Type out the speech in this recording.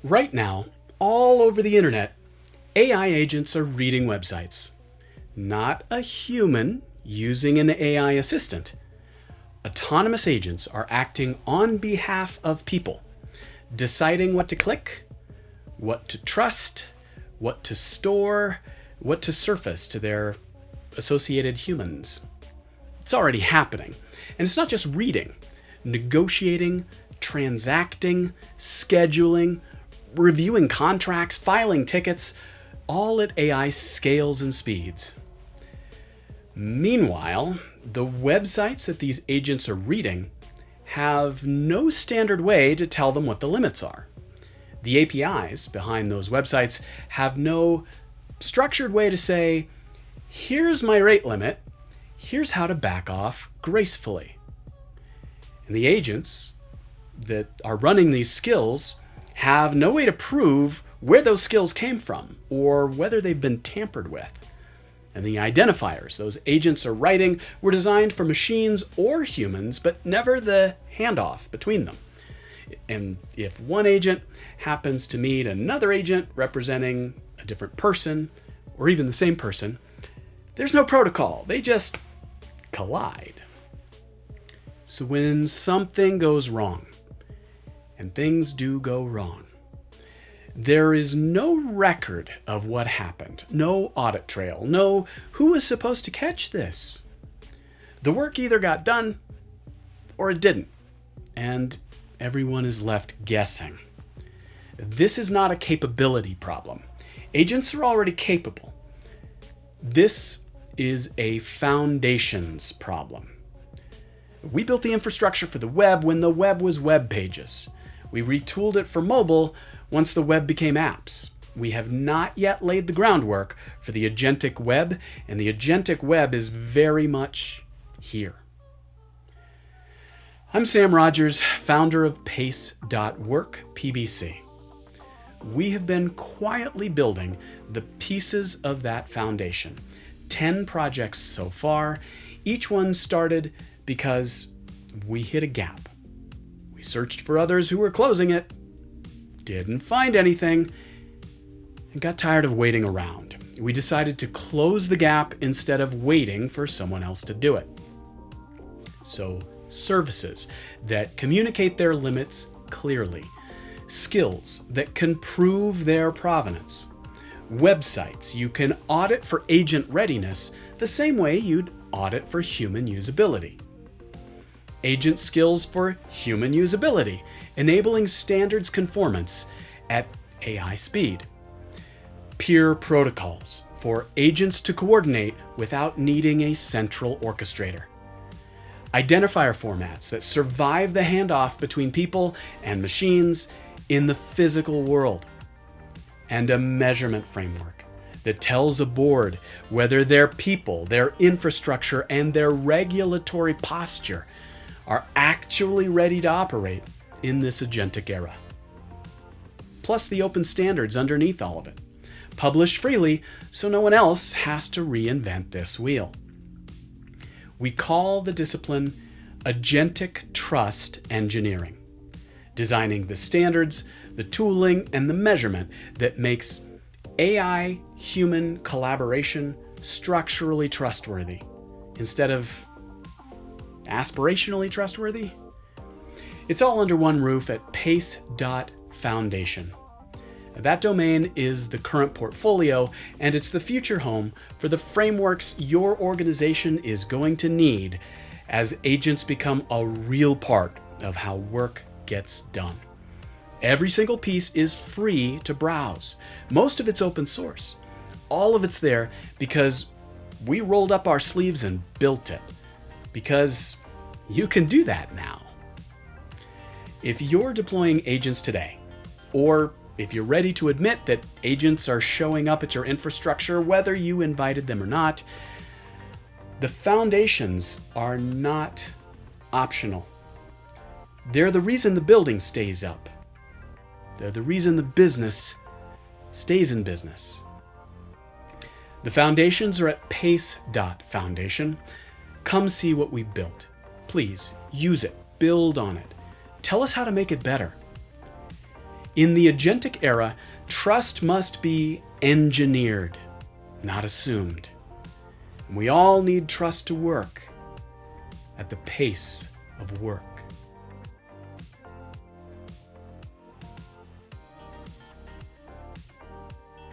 Right now, all over the internet, AI agents are reading websites. Not a human using an AI assistant. Autonomous agents are acting on behalf of people, deciding what to click, what to trust, what to store, what to surface to their associated humans. It's already happening. And it's not just reading, negotiating, transacting, scheduling, reviewing contracts, filing tickets, all at AI scales and speeds. Meanwhile, the websites that these agents are reading have no standard way to tell them what the limits are. The APIs behind those websites have no structured way to say, here's my rate limit, here's how to back off gracefully. And the agents that are running these skills have no way to prove where those skills came from or whether they've been tampered with. And the identifiers those agents are writing were designed for machines or humans, but never the handoff between them. And if one agent happens to meet another agent representing a different person, or even the same person, there's no protocol. They just collide. So when something goes wrong, and things do go wrong, there is no record of what happened, no audit trail, no who was supposed to catch this. The work either got done or it didn't, and everyone is left guessing. This is not a capability problem. Agents are already capable. This is a foundations problem. We built the infrastructure for the web when the web was web pages. We retooled it for mobile once the web became apps. We have not yet laid the groundwork for the agentic web, and the agentic web is very much here. I'm Sam Rogers, founder of PAICE.work, PBC. We have been quietly building the pieces of that foundation. 10 projects so far. Each one started because we hit a gap. We searched for others who were closing it, didn't find anything, and got tired of waiting around. We decided to close the gap instead of waiting for someone else to do it. So, services that communicate their limits clearly, skills that can prove their provenance, websites you can audit for agent readiness the same way you'd audit for human usability. Agent skills for human usability, enabling standards conformance at AI speed. Peer protocols for agents to coordinate without needing a central orchestrator. Identifier formats that survive the handoff between people and machines in the physical world. And a measurement framework that tells a board whether their people, their infrastructure, and their regulatory posture are actually ready to operate in this agentic era. Plus the open standards underneath all of it, published freely so no one else has to reinvent this wheel. We call the discipline Agentic Trust Engineering, designing the standards, the tooling, and the measurement that makes AI-human collaboration structurally trustworthy instead of aspirationally trustworthy. It's all under one roof at PAICE.foundation. That domain is the current portfolio, and it's the future home for the frameworks your organization is going to need as agents become a real part of how work gets done. Every single piece is free to browse. Most of it's open source. All of it's there because we rolled up our sleeves and built it. Because you can do that now. If you're deploying agents today, or if you're ready to admit that agents are showing up at your infrastructure whether you invited them or not, the foundations are not optional. They're the reason the building stays up. They're the reason the business stays in business. The foundations are at PAICE.foundation. Come see what we've built. Please use it, build on it. Tell us how to make it better. In the agentic era, trust must be engineered, not assumed. We all need trust to work at the pace of work.